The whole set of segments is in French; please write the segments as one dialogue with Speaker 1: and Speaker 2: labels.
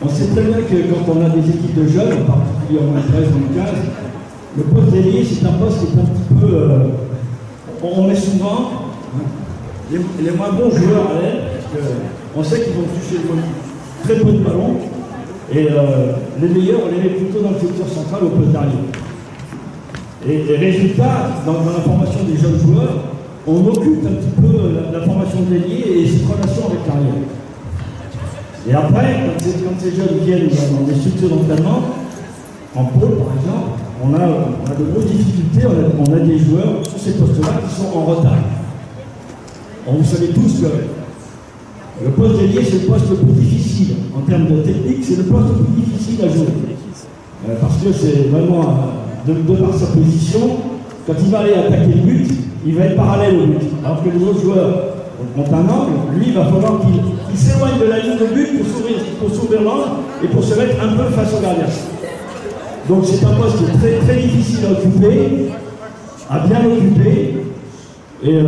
Speaker 1: On sait très bien que quand on a des équipes de jeunes, en particulier en moins 13 ou 15, le poste d'ailier, c'est un poste qui est un petit peu... on met souvent les moins bons joueurs à l'aile, parce qu'on sait qu'ils vont toucher très peu de ballons, et les meilleurs, on les met plutôt dans le secteur central au poste d'arrière. Et résultat, dans la formation des jeunes joueurs, on occupe un petit peu la formation de l'ailier et cette relation avec l'arrière. Et après, quand ces jeunes viennent dans des structures d'entraînement, en pôle par exemple, on a de grosses difficultés, on a des joueurs sur ces postes-là qui sont en retard. Vous savez tous que le poste d'ailier, c'est le poste le plus difficile. En termes de technique, c'est le poste le plus difficile à jouer. Parce que c'est vraiment, de par sa position, quand il va aller attaquer le but, il va être parallèle au but. Alors que les autres joueurs ont un angle, lui, il va falloir qu'il s'éloigne de la ligne de but pour s'ouvrir l'angle et pour se mettre un peu face au gardien. Donc c'est un poste qui est très, très difficile à occuper, à bien occuper, et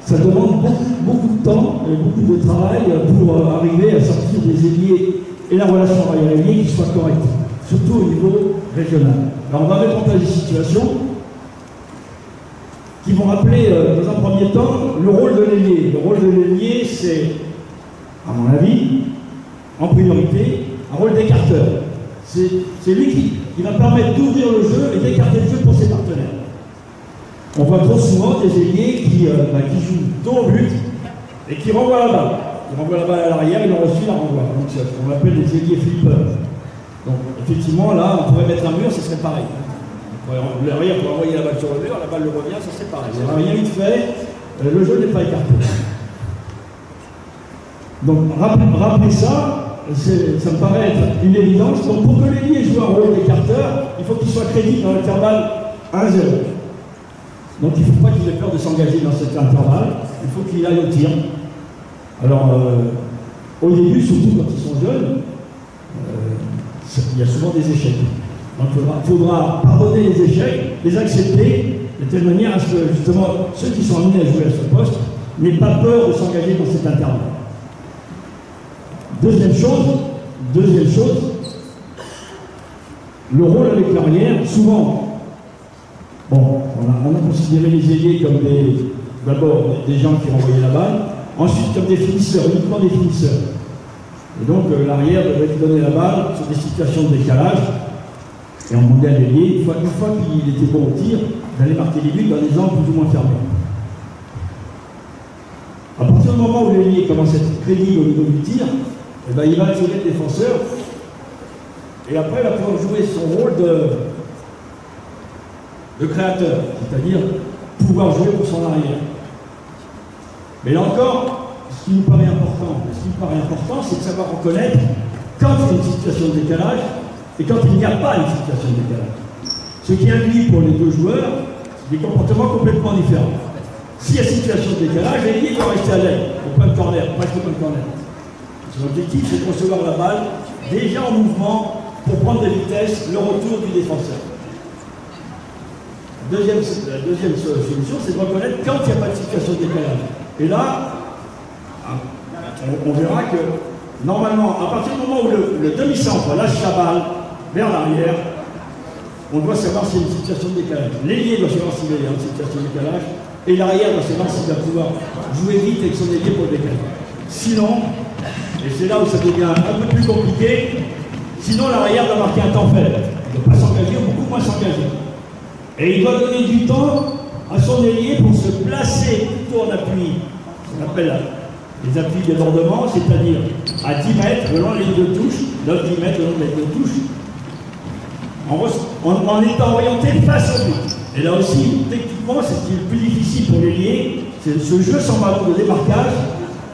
Speaker 1: ça demande beaucoup de temps et beaucoup de travail pour arriver à sortir des ailiers et la relation arrière-ailier qui soit correcte, surtout au niveau régional. Alors on va mettre en place des situations qui vont rappeler, dans un premier temps, le rôle de l'ailier. Le rôle de l'ailier, c'est, à mon avis, en priorité, un rôle d'écarteur. C'est lui qui va permettre d'ouvrir le jeu et d'écarter le jeu pour ses partenaires. On voit trop souvent des ailiers qui jouent dos au but et qui renvoient la balle. Ils renvoient la balle à l'arrière, ils l'ont reçu, ils la renvoient. Donc c'est ce qu'on appelle des ailiers flippers. Donc effectivement, là, on pourrait mettre un mur, ce serait pareil. L'arrière pour envoyer la balle sur le mur, la balle le revient, ça serait pareil. Il n'y a rien vite fait, le jeu n'est pas écarté. Donc rappelez ça. Ça me paraît être une évidence. Donc pour que l'ailier joue un rôle d'écarteur, il faut qu'il soit crédible dans l'intervalle 1-0. Donc il ne faut pas qu'il ait peur de s'engager dans cet intervalle, il faut qu'il aille au tir. Alors au début, surtout quand ils sont jeunes, il y a souvent des échecs. Donc il faudra pardonner les échecs, les accepter, de telle manière à ce que justement ceux qui sont amenés à jouer à ce poste n'aient pas peur de s'engager dans cet intervalle. Deuxième chose, le rôle avec l'arrière, souvent, bon, on a considéré les ailiers comme d'abord des gens qui renvoyaient la balle, ensuite comme des finisseurs, uniquement des finisseurs. Et donc l'arrière devait donner la balle sur des situations de décalage, et on demandait à l'ailier, une fois qu'il était bon au tir, d'aller marquer les buts dans des angles plus ou moins fermés. À partir du moment où l'ailier commence à être crédible au niveau du tir, eh ben, il va attirer le défenseur et après il va pouvoir jouer son rôle de créateur, c'est-à-dire pouvoir jouer pour son arrière. Mais là encore, ce qui nous paraît important, c'est de savoir reconnaître quand il y a une situation de décalage et quand il n'y a pas une situation de décalage. Ce qui induit pour les deux joueurs des comportements complètement différents. S'il y a situation de décalage, l'ailier doit rester à l'aile, au point de corner, presque au point de corner. L'objectif, c'est de recevoir la balle déjà en mouvement pour prendre de vitesse le retour du défenseur. La deuxième solution, c'est de reconnaître quand il n'y a pas de situation de décalage. Et là, on verra que normalement, à partir du moment où le demi-centre lâche la balle vers l'arrière, on doit savoir s'il y a une situation de décalage. L'ailier doit savoir s'il y a une situation de décalage et l'arrière doit savoir s'il va pouvoir jouer vite avec son ailier pour le décaler. Sinon, et c'est là où ça devient un peu plus compliqué, sinon l'arrière doit marquer un temps faible. Il ne doit pas s'engager, ou beaucoup moins s'engager. Et il doit donner du temps à son ailier pour se placer plutôt en appui. On appelle les appuis de débordement, c'est-à-dire à 10 mètres le long de la ligne de touche, 9-10 mètres le long de la ligne de touche, en étant orienté face au but. Et là aussi, techniquement, c'est ce qui est le plus difficile pour l'ailier, c'est ce jeu sans ballon de démarquage,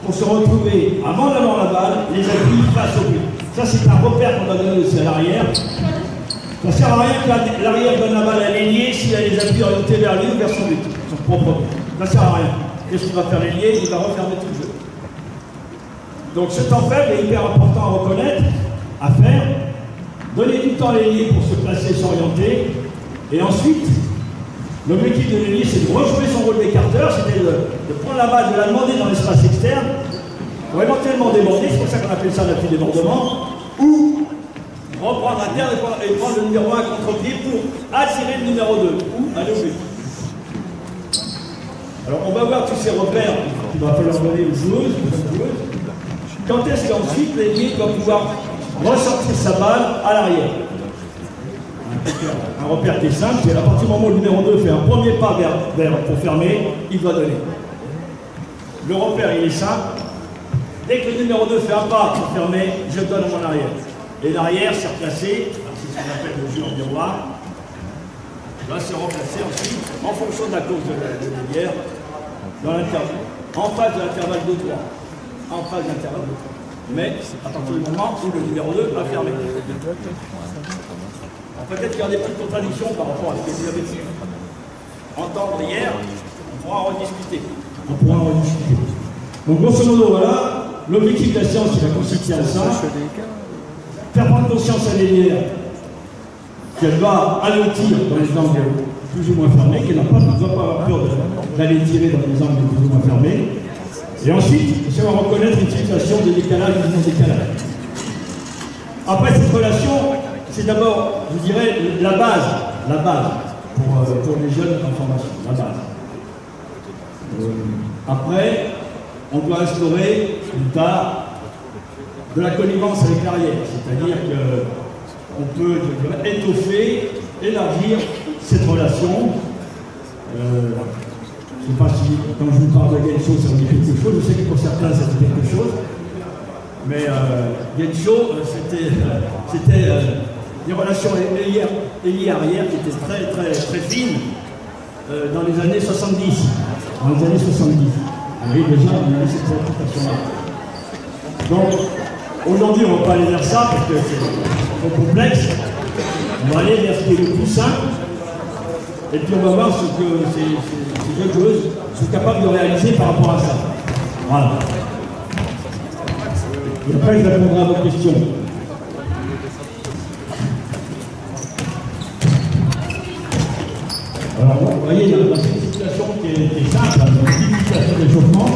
Speaker 1: pour se retrouver, avant d'avoir la balle, les appuis face au but. Ça, c'est un repère qu'on va donner aussi à l'arrière. Ça ne sert à rien que l'arrière donne la balle à l'ailier s'il a les appuis orientés vers lui ou vers son but, son propre but. Ça ne sert à rien. Qu'est-ce qu'il va faire l'ailier? Il va refermer tout le jeu. Donc ce temps faible est hyper important à reconnaître, à faire. Donner du temps à l'ailier pour se placer, s'orienter. Et ensuite, l'objectif de l'ailier, c'est de rejouer son rôle d'écarteur, c'est-à-dire de prendre la balle, de la demander dans l'espace externe, pour éventuellement déborder, c'est pour ça qu'on appelle ça l'appui débordement, ou reprendre à terre et prendre le numéro 1 contre-pied pour attirer le numéro 2, ou aller au but. Alors on va voir tous ces repères qu'il va falloir donner aux joueuses, quand est-ce qu'ensuite l'ailier doit pouvoir ressortir sa balle à l'arrière. Un repère qui est simple, c'est à partir du moment où le numéro 2 fait un premier pas pour fermer, il doit donner. Le repère il est simple, dès que le numéro 2 fait un pas pour fermer, je donne à mon arrière. Et l'arrière s'est replacé, c'est ce qu'on appelle le jeu en miroir, va se remplacer ensuite en fonction de la course de l'ailière dans l'intervalle, en face de l'intervalle de 3. En face de l'intervalle de 3. Mais à partir du moment où le numéro 2 a fermé. Peut-être qu'il y a des petites contradictions par rapport à ce que vous avez pu entendre hier, on pourra en rediscuter. Donc grosso modo, voilà, l'objectif de la séance, il va consister à ça. Faire prendre conscience à l'ailière qu'elle va aller au tir dans les angles plus ou moins fermés, qu'elle ne doit pas avoir peur d'aller tirer dans les angles plus ou moins fermés. Et ensuite, il faut savoir reconnaître une situation de décalage ou de non-décalage. Après cette relation, c'est d'abord, je dirais, la base pour les jeunes en formation, la base. Après, on doit instaurer plus tard de la connivence avec l'arrière, c'est-à-dire qu'on peut étoffer, élargir cette relation. Je ne sais pas si, quand je vous parle de Gensho, ça vous dit quelque chose. Je sais que pour certains, ça dit quelque chose. Mais Gensho, c'était des relations ailier-arrière qui étaient très, très, très fines dans les années 70. Dans les années 70. Oui, déjà, on a cette préoccupation-là. Donc, aujourd'hui, on ne va pas aller vers ça parce que c'est trop complexe. On va aller vers ce qui est le plus simple. Et puis on va voir ce que ces jeunes joueuses sont capables de réaliser par rapport à ça. Voilà. Et après, je répondrai à votre question. Alors, vous voyez, dans cette situation qui est simple, dans une situation d'échauffement,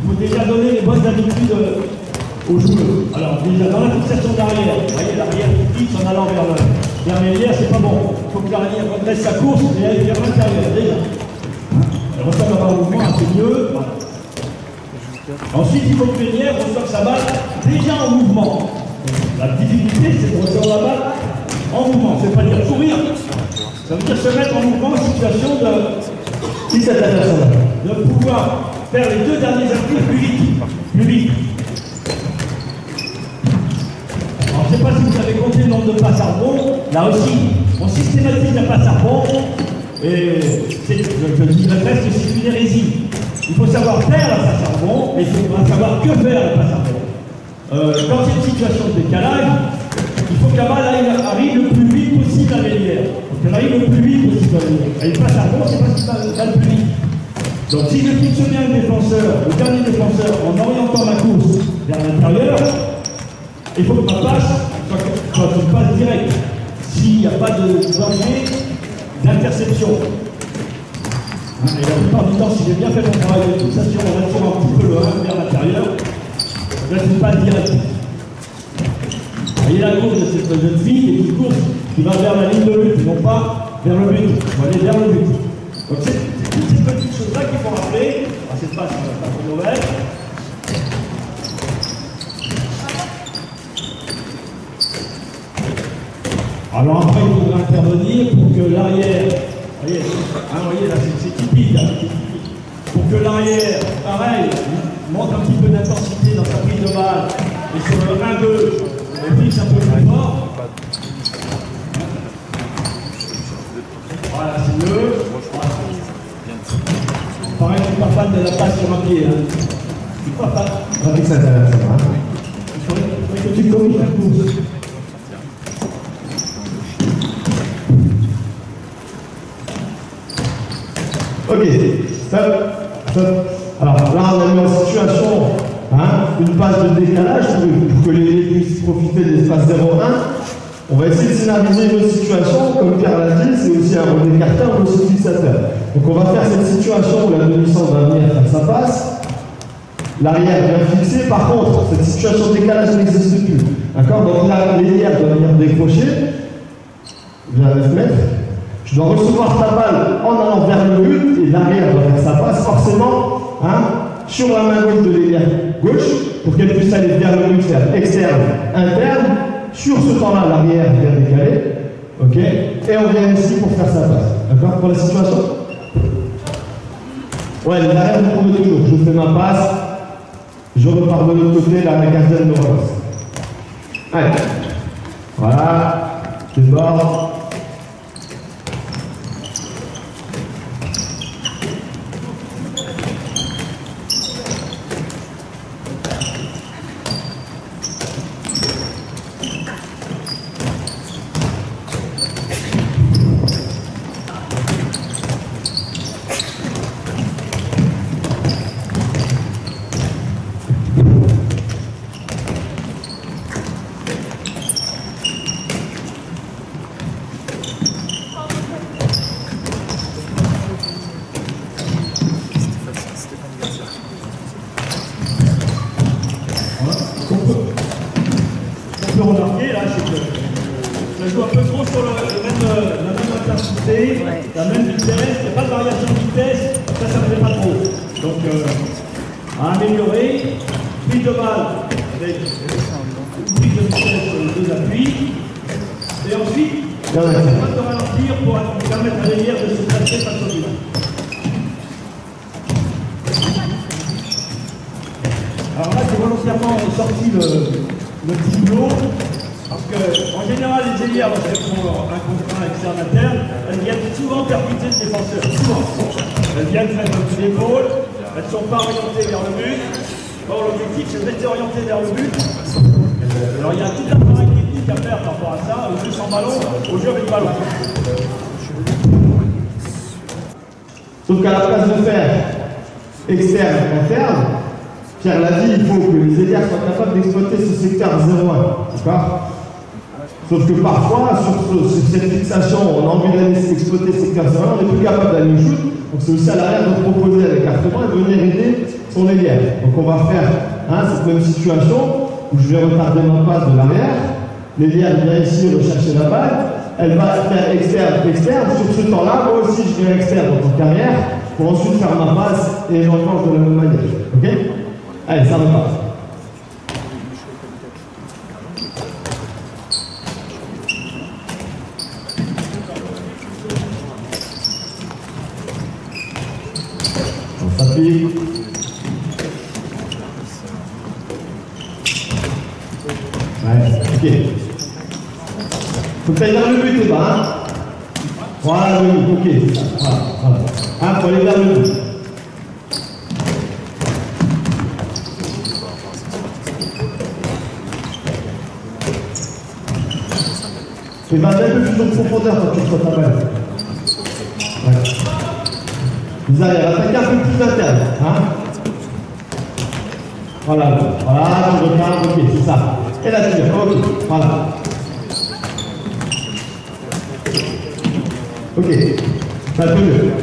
Speaker 1: il faut déjà donner les bonnes habitudes aux joueurs. Alors, déjà, dans la fixation d'arrière, vous voyez, l'arrière qui fixe en allant vers l'ailière, c'est pas bon. Il faut que l'arrière redresse sa course et aille vers l'intérieur, déjà. Elle reçoit d'avoir un mouvement un peu mieux. Voilà. Ensuite, il faut que l'ailière reçoive sa balle déjà en mouvement. La difficulté, c'est de recevoir la balle en mouvement. Ça ne veut pas dire courir. Ça veut dire se mettre en mouvement en situation de pouvoir faire les deux derniers actifs plus vite. Plus vite. Alors, je ne sais pas si vous avez compté le nombre de passes à rebond. Là aussi, on systématise la passe à rebond. Et je dirais presque que c'est une hérésie. Il faut savoir faire la passe à rebond, mais il faut savoir que faire la passe à rebond. Quand il y a une situation de décalage, il faut que la balle arrive le plus vite possible à l'ailière. Il faut qu'elle arrive le plus vite possible à l'ailière. Elle passe à rebond, c'est pas ce qui va le plus vite. Donc si je fixe bien le défenseur, le dernier défenseur, en orientant ma course vers l'intérieur, il faut que ma passe soit une passe directe. S'il n'y a pas de danger d'interception. Et la plupart du temps, si j'ai bien fait mon travail de fixation en retirant un petit peu le 1 vers l'intérieur, ça doit être une passe directe. Vous voyez la course de cette jeune fille, et une course qui va vers la ligne de but, non pas vers le but. Il faut aller vers le but. Donc c'est toutes ces petites choses-là qu'il faut rappeler. Alors, cette passe n'est pas trop mauvaise. Alors après, il faudra intervenir pour que l'arrière, vous voyez là c'est typique, pour que l'arrière, pareil, monte un petit peu d'intensité dans sa prise de balle, et sur le 1-2, on fixe un peu plus fort. Voilà, c'est mieux. Pareil, je ne suis pas fan de la passe sur un pied. Je ne suis pas fan. Il faudrait que tu corriges la course.
Speaker 2: Ok, stop. Alors là, on a mis en situation une passe de décalage pour que les puissent profiter de l'espace 0-1. On va essayer de scénariser une situation, comme Pierre l'a dit, c'est aussi un rôle d'écarteur, un rôle fixateur. Donc on va faire cette situation où la demi-centre va venir faire sa passe. L'arrière vient fixer. Par contre, cette situation de décalage n'existe plus. D'accord? Donc là, l'ailière doit venir décrocher, vient 9 mètres. Je dois recevoir ta balle en allant vers le but, et l'arrière doit faire sa passe forcément sur la main gauche de l'ailière gauche, pour qu'elle puisse aller vers le but, faire externe, interne. Sur ce temps-là, l'arrière vient décaler. Ok? Et on vient ici pour faire sa passe. D'accord? Pour la situation? Ouais, l'arrière, vous trouvez toujours. Je fais ma passe, je repars de l'autre côté, la gardienne me relance. Allez. Voilà. Débord.
Speaker 1: On peut remarquer là, c'est que ça joue un peu trop sur la même intensité, la même vitesse, il n'y a pas de variation de vitesse, ça ne me fait pas trop. Donc à améliorer, prise de balle avec une prise de vitesse sur les deux appuis, et ensuite, on va de ralentir pour permettre à l'ailière de se placer face au but. Alors là, j'ai volontairement sorti le petit boulot, parce qu'en général, les ailières, lorsqu'elles font un contre un externe interne, elles viennent souvent percuter le défenseur. Souvent. Elles viennent mettre un coup d'épaule, elles ne sont pas orientées vers le but. Or, l'objectif, c'est de rester orienté vers le but. Alors, il y a tout un travail technique à faire par rapport à ça, au jeu sans ballon, au jeu avec ballon.
Speaker 2: Sauf qu'à la place de faire externe, interne, Pierre l'a dit, il faut que les ailières soient capables d'exploiter ce secteur 0-1. D'accord? Sauf que parfois, sur cette fixation, on a envie d'aller exploiter ce secteur 0-1, on n'est plus capable d'aller au shoot. Donc c'est aussi à l'arrière de proposer à l'écartement et de venir aider son ailière. Donc on va faire cette même situation où je vais retarder ma passe de l'arrière. L'ailière vient ici rechercher la balle. Elle va faire externe, externe. Sur ce temps-là, moi aussi je viens externe en tant qu'arrière pour ensuite faire ma passe et j'enclenche de la même manière. Ok? Allez, ça repart. On s'appuie. Ouais, ok. Faut que tu ailles vers le but, là, Voilà, le but, ok. Voilà. Faut aller vers le but. Et va un peu plus de profondeur quand tu reçois ta balle. Ouais. Vous allez attaquer un peu plus interne. Voilà, tu regardes, ok, c'est ça. Et là, tu viens, ok, voilà. Ok, ça peut mieux.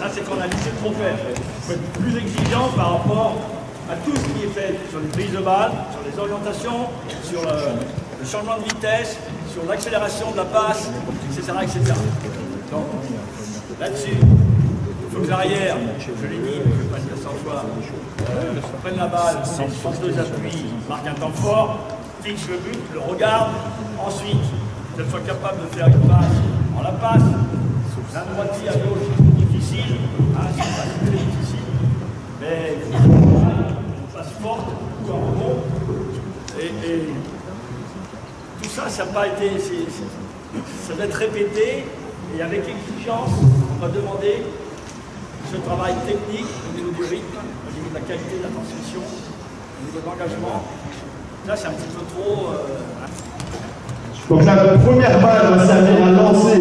Speaker 1: Là, c'est qu'on a laissé trop faire. Il faut être plus exigeant par rapport à tout ce qui est fait sur les prises de balle, sur les orientations, sur le changement de vitesse, sur l'accélération de la passe, etc. etc. Donc, là-dessus, il faut que l'arrière, je l'ai dit, je ne vais pas le dire 100 fois, prenne la balle, pense deux appuis, marque un temps fort, fixe le but, le regarde, ensuite, qu'elle soit capable de faire une passe, on la passe, d'un droitier à gauche, c'est difficile, c'est pas plus difficile, mais une passe forte, ou un rebond, et tout ça, ça n'a pas été, ça doit être répété, et avec exigence, on va demander ce travail technique au niveau du rythme, au niveau de la qualité de la transmission, au niveau de l'engagement. Là, c'est un petit peu trop...
Speaker 2: Donc la première balle va servir à lancer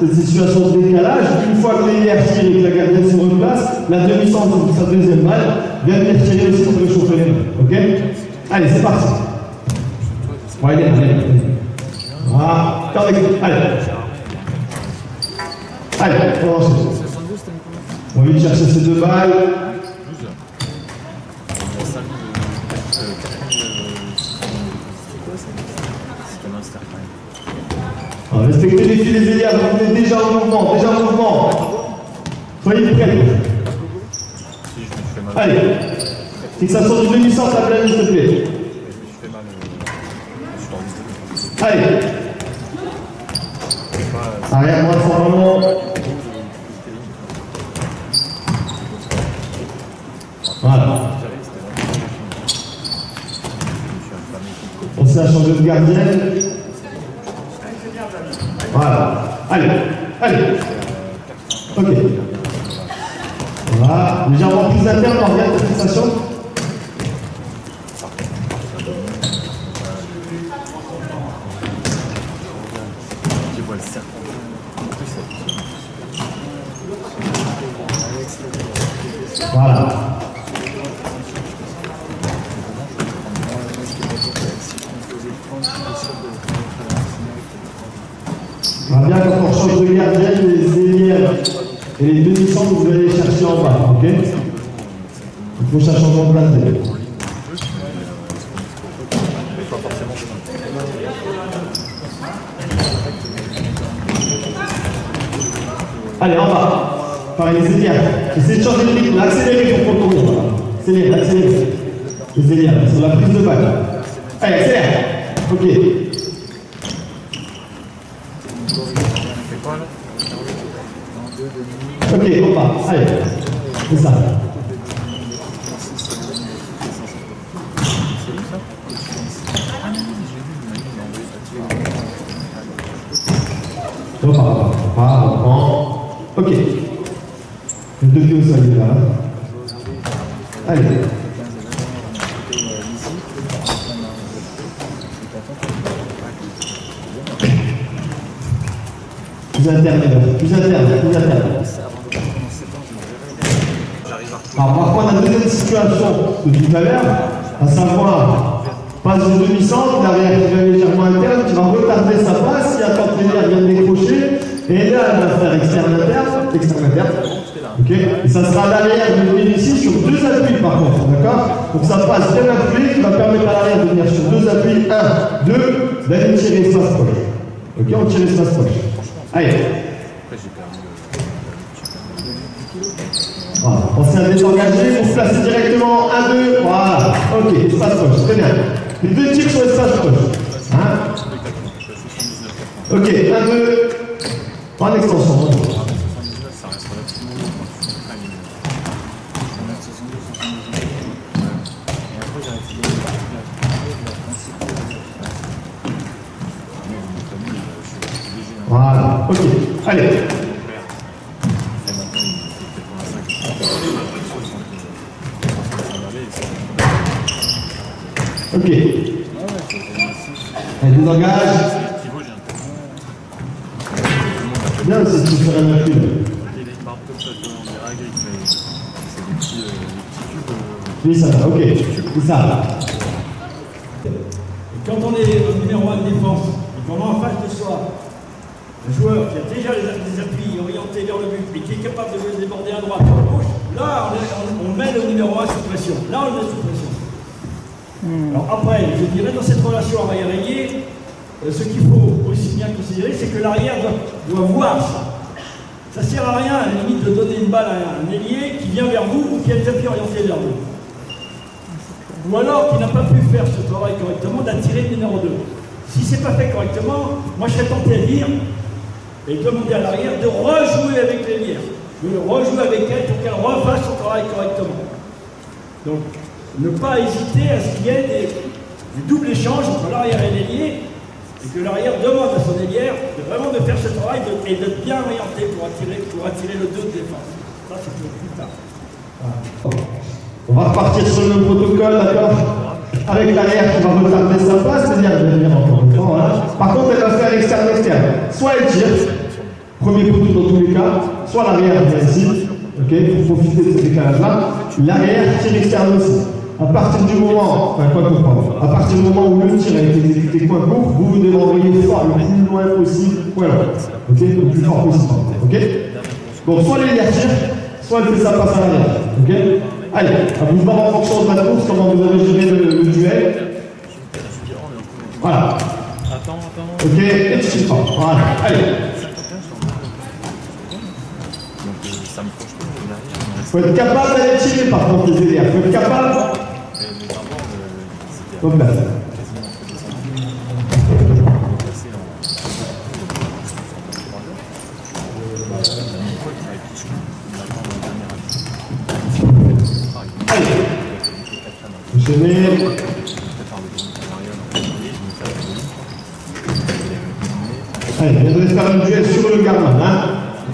Speaker 2: cette situation de décalage. Une fois que l'ailière tire et que la gardienne se replace, la demi-centre de sa deuxième balle vient venir tirer aussi pour réchauffer les mains. Ok? Allez, c'est parti. Ouais, allez. Voilà. Allez, on lance. On va vite chercher ces deux balles. Respectez les filets ailières, vous êtes déjà en mouvement, Soyez prêts. Allez, fixation du demi-centre à plein, s'il te plaît. Allez. Arrière, droite, fortement. Voilà. On s'est changé de gardienne. Voilà. Allez. Ok. Voilà. Légèrement plus interne, on regarde la fixation. Voilà. On va bien quand on change de gardienne, les ailières et les demi-centres, vous allez les chercher en bas, ok? Il faut chercher changement de place. Allez, en bas. Pareil, les ailières. Essayez de changer de rythme, accélérez pour contourner. Accélérez. Les ailières, sur la prise de balle. Allez, accélère. Ok. Ok, on part. Allez. C'est ça. On part. Ok. Le deux pieds au sol, là. Allez. Plus interne. Alors, par contre, la deuxième situation de tout à l'heure, à savoir, passe du demi-centre, l'arrière qui va légèrement interne, qui va retarder sa passe, si attend que l'ailière vienne décrocher, et là, elle va faire externe-interne. Ok. Et ça sera l'arrière de venir ici sur deux appuis par contre, d'accord? Donc ça passe d'un appui qui va permettre à l'arrière de venir sur deux appuis, 1, 2, d'aller tirer espace proche. Ok, on tire espace proche. Allez. Voilà. Pensez à désengager, vous placez directement 1, 2, voilà. Ok, espace proche, très bien. Les deux tirs sur espace proche. Hein? Ok, 1, 2, en extension. Voilà, ok, allez. Ok. Elle désengage. Bien, c'est tout sur un appui. Oui, ça va, ok. C'est ça.
Speaker 1: Quand on est numéro 1 de défense, et qu'on a en face de soi un joueur qui a déjà des appuis orientés vers le but et qui est capable de le déborder à droite ou à gauche, là on met le numéro 1 sous pression. Là on le met sous pression. Alors après, je dirais dans cette relation arrière-ailier, ce qu'il faut aussi bien considérer, c'est que l'arrière doit voir ça. Ça ne sert à rien à la limite de donner une balle à un ailier qui vient vers vous ou qui a des appuis orientés vers vous. Ou alors qui n'a pas pu faire ce travail correctement d'attirer le numéro 2. Si ce n'est pas fait correctement, moi je serais tenté à dire et demander à l'arrière de rejouer avec l'ailière, de rejouer avec elle pour qu'elle refasse son travail correctement. Donc, ne pas hésiter à ce qu'il y ait des doubles échanges entre l'arrière et l'ailier, et que l'arrière demande à son ailière de vraiment de faire ce travail et de bien orienter pour attirer le 2 de défense. Ça, c'est pour plus tard.
Speaker 2: On va repartir sur le même protocole, d'accord? Avec l'arrière qui va retarder sa passe, c'est-à-dire de venir encore une fois, voilà. Par contre, elle va faire externe-externe. Soit elle tire, premier poteau dans tous les cas, soit l'arrière vient ici, ok, pour profiter de ce décalage-là. L'arrière tire externe aussi. À partir du moment, enfin quoi que pardon, à partir du moment où le tir a été exécuté point court, vous devez envoyer fort le plus loin possible, point loin, ok, le plus fort possible, ok. Donc soit l'ailière tire, soit elle fait sa passe à l'arrière, ok. Allez, à vous de voir en fonction de la course comment vous avez géré le duel. Voilà. Ok, et tu fais pas. Voilà, allez. Faut être capable d'aller tirer par contre les délires. Faut être capable. Hop là. Allez. Enchaînez. Allez, on va faire un duel sur le garman, hein.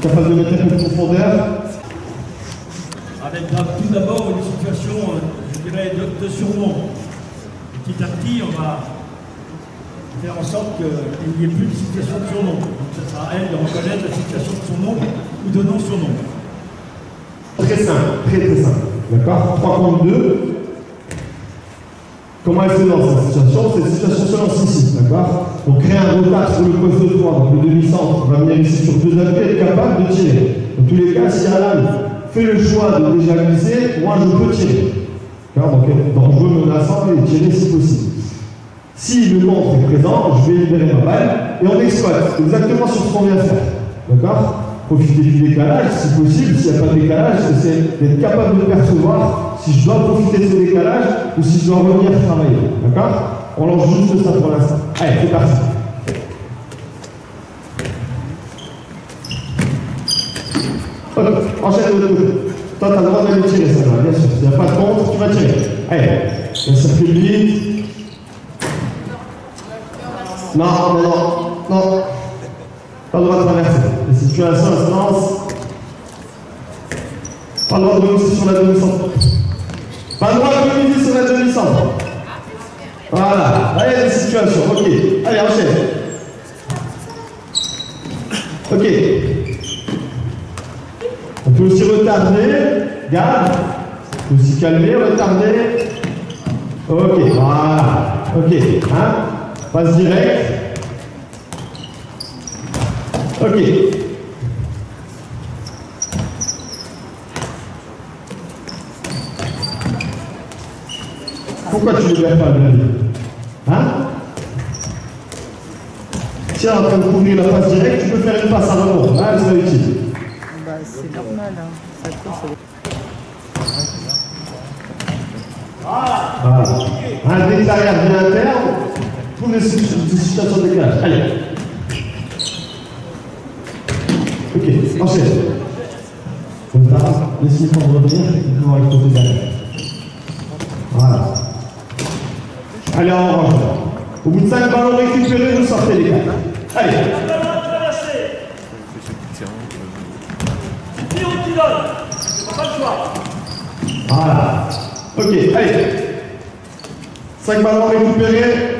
Speaker 2: Capable de mettre un peu de profondeur.
Speaker 1: Avec tout d'abord une situation, je dirais, de surnom. Petit à petit, on va faire en sorte qu'il n'y ait plus de situation de surnom. Donc ce sera à elle de reconnaître la situation de surnom ou de non-surnom.
Speaker 2: Très simple, très simple. D'accord, 3 contre 2. Comment elle fait dans cette situation? C'est une situation seule en 6-6, d'accord? Donc créer un retard sur le poste de 3, donc le demi-centre va venir ici sur 2 appuis et être capable de tirer. Dans tous les cas, si Alan fait le choix de déjà glisser, moi je peux tirer. Donc être dangereux, menaçant et tirer si possible. Si le montre est présent, je vais libérer ma balle et on exploite exactement sur ce qu'on vient faire. D'accord? Profiter du décalage, si possible, s'il n'y a pas de décalage, c'est d'être capable de percevoir si je dois profiter de ce décalage ou si je dois revenir travailler. D'accord? On lance juste ça pour l'instant. Allez, c'est parti. Ok, enchaîne le coup. Toi, tu as le droit d'aller tirer ça, bien sûr. S'il n'y a pas de contre, tu vas tirer. Allez, on circule vite. Non. Pas le droit de traverser. Les situations, elles se lancent. Pas le droit de remonter sur la demi-centre. Pas le droit de remonter sur la demi-centre. Voilà. Là, il y a des situations. Ok. Allez, enchaîne. Ok. On peut aussi retarder. Garde. On peut aussi calmer, retarder. Ok. Voilà. Ok. Hein? Passe direct. Ok. Pourquoi tu ne libères pas le nez? Hein? Si elle est en train de couvrir la passe directe, tu peux faire une passe à rebond. Hein, c'est utile.
Speaker 3: Bah, c'est normal, hein. Ça court,
Speaker 2: Voilà. Un déclarage bien interne pour les situations de décalage. Allez. Ok, enchaîne. Comme ça, laissez-moi prendre revenir et pouvoir aller côté derrière. Voilà. Allez, en orange. Au bout de 5 ballons récupérés, vous sortez les gars. Allez. Voilà. Ok, allez. 5 ballons récupérés.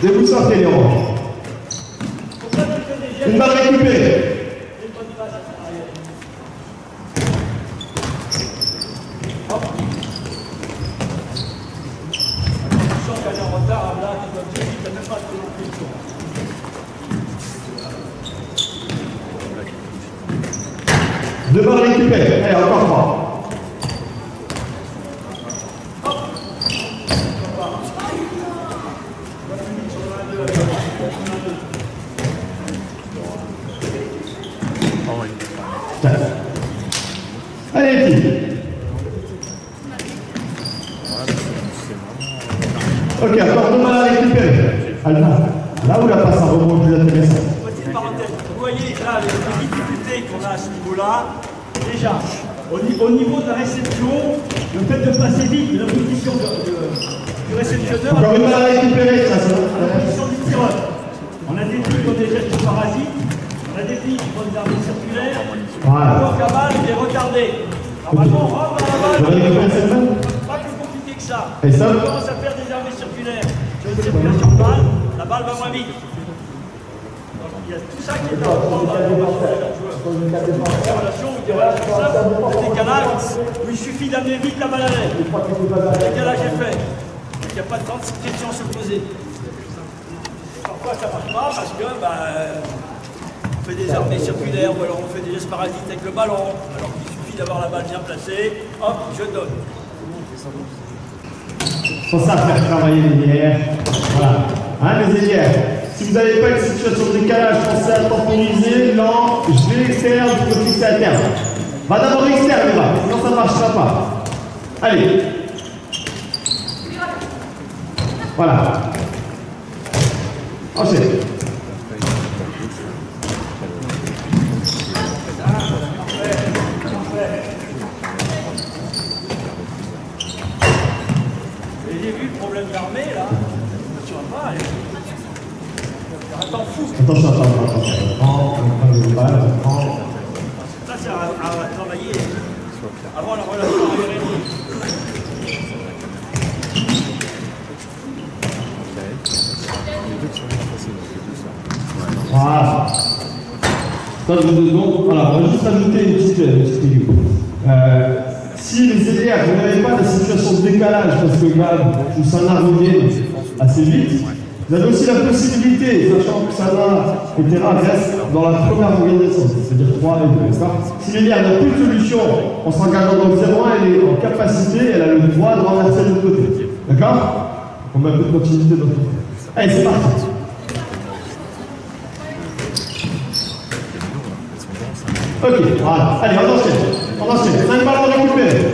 Speaker 2: Et vous sortez les oranges. Une balle récupérée. Deux balles récupérées. Allez, encore 3. Allez, les filles. Ok, encore 2 balles à récupérer. Là où la passe à rebond plus intéressante.
Speaker 1: Petite parenthèse, vous voyez là les difficultés qu'on a à ce niveau-là. Déjà, au niveau de la réception, le fait de passer vite, la position du réceptionneur.
Speaker 2: Encore une balle à récupérer, ça.
Speaker 1: La position du tireur. On a des filles qui ont des gestes parasites, on a des filles qui font des armes circulaires.
Speaker 2: Voilà.
Speaker 1: Donc la balle est retardée. Normalement, on rentre dans la balle. Pas plus compliqué que ça.
Speaker 2: Et ça?
Speaker 1: On commence à faire des armes circulaires. Sur une circulation de balle, la balle va moins vite. Il y a tout ça qui est à apprendre dans la relation des joueurs. Une relation où il y a le décalage, où il suffit d'amener vite la balle à l'air. Le décalage est fait. Il n'y a pas de temps de question à se poser. Parfois ça ne marche pas parce que on fait des armées circulaires ou alors on fait des gestes parasites avec le ballon. Alors qu'il suffit d'avoir la balle bien placée, hop, je donne.
Speaker 2: Faut ça faire travailler les ailières. Voilà. Hein, les ailières. Si vous n'avez pas une situation de décalage, pensez à temporiser, lent, je vais externe, vous pouvez fixer à terme. Va d'abord externe, les bras, sinon ça ne marchera pas. Allez. Voilà. Enchaîne.
Speaker 1: J'ai vu le problème d'armée là. Tu vois pas, attends, fou.
Speaker 2: Attention, attention.
Speaker 1: Ça, c'est à travailler avant la relation avec
Speaker 2: Voilà. Ça, 2 secondes. Voilà, on va juste ajouter une petite figure. Si les élèves, vous n'avez pas de situation de décalage parce que ou Sana revient assez vite, vous avez aussi la possibilité, sachant que Sana et Terra restent dans la première organisation, c'est-à-dire 3 et 2, d'accord? Si l'élève n'a plus de solution en s'engageant dans le 0-1, elle est en capacité, elle a le droit de renverser de l'autre côté. D'accord? On met un peu de continuité dans tout. Allez, c'est parti. Ok, voilà. Allez, on enchaîne. On enchaîne. 5 ballons récupérés.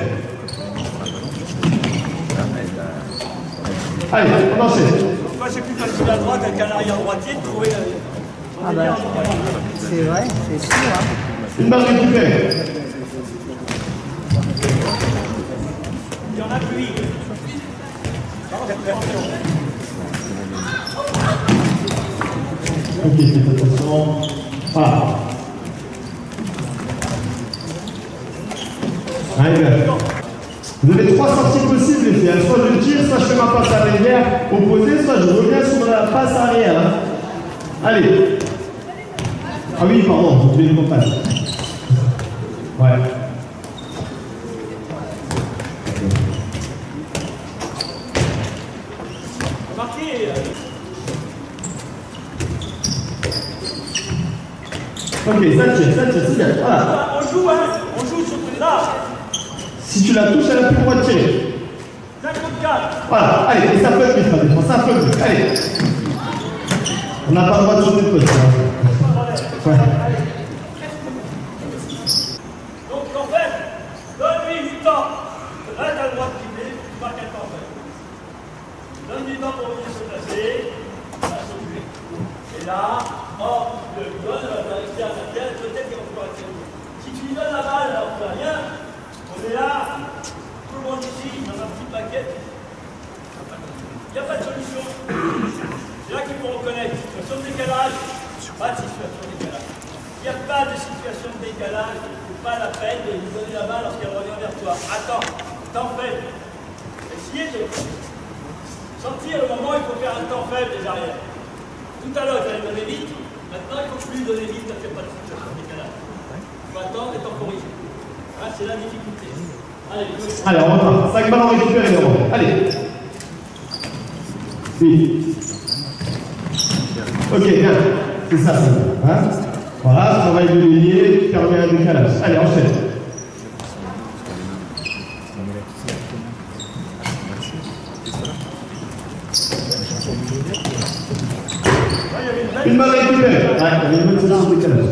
Speaker 2: Allez, on enchaîne.
Speaker 1: Moi, c'est plus facile à droite avec un arrière droitier de trouver.
Speaker 3: Ah bah, c'est vrai, c'est sûr. Hein.
Speaker 2: Une balle récupérée.
Speaker 1: Il y en a plus.
Speaker 2: Ok, faites attention. Voilà. Allez, vous avez 3 sorties possibles, les filles. Soit je tire, soit je fais ma passe arrière opposée, soit je reviens sur la passe arrière. Hein. Allez. Ah oui, pardon, vous oubliez le contact. Ouais. Ok, ça tire, c'est bien. Voilà.
Speaker 1: On joue, hein. On joue sur là.
Speaker 2: Si tu la touches, elle a plus le droit de tirer.
Speaker 1: 54.
Speaker 2: Voilà, allez, et ça peut être vite, la défense, ça peut être vite. Allez. On n'a pas le droit de sauter de poste. Hein. Ouais.
Speaker 1: Donc en fait, donne-lui du temps. Là, tu as le droit de quitter, tu vois quel temps fait. Donne du temps pour venir se placer. Et là, hop, tu lui donnes, elle va rester à la tête, peut-être qu'il va pouvoir être. Si tu lui donnes la balle, alors on ne fait rien. On est là, tout le monde ici, dans un petit paquet. Il n'y a pas de solution. C'est là qu'il faut reconnaître. Situation de décalage, pas de situation de décalage. Il n'y a pas de situation de décalage, c'est pas la peine de lui donner la balle lorsqu'elle revient vers toi. Attends, temps faible. Essayez de sentir le moment où il faut faire un temps faible des arrières. Tout à l'heure, tu allais donner vite. Maintenant, il ne faut plus donner vite, ça ne fait pas de situation de décalage. Il faut attendre et temporiser. Là, c'est la difficulté.
Speaker 2: Allez, on repart. 5 ballons récupérés, allez. Oui. Ok, bien. C'est ça, c'est bon. Hein, voilà, travail de lignée qui permet un décalage. Allez, enchaîne. Une balle récupérée. Ouais, il y avait une bonne situation de décalage.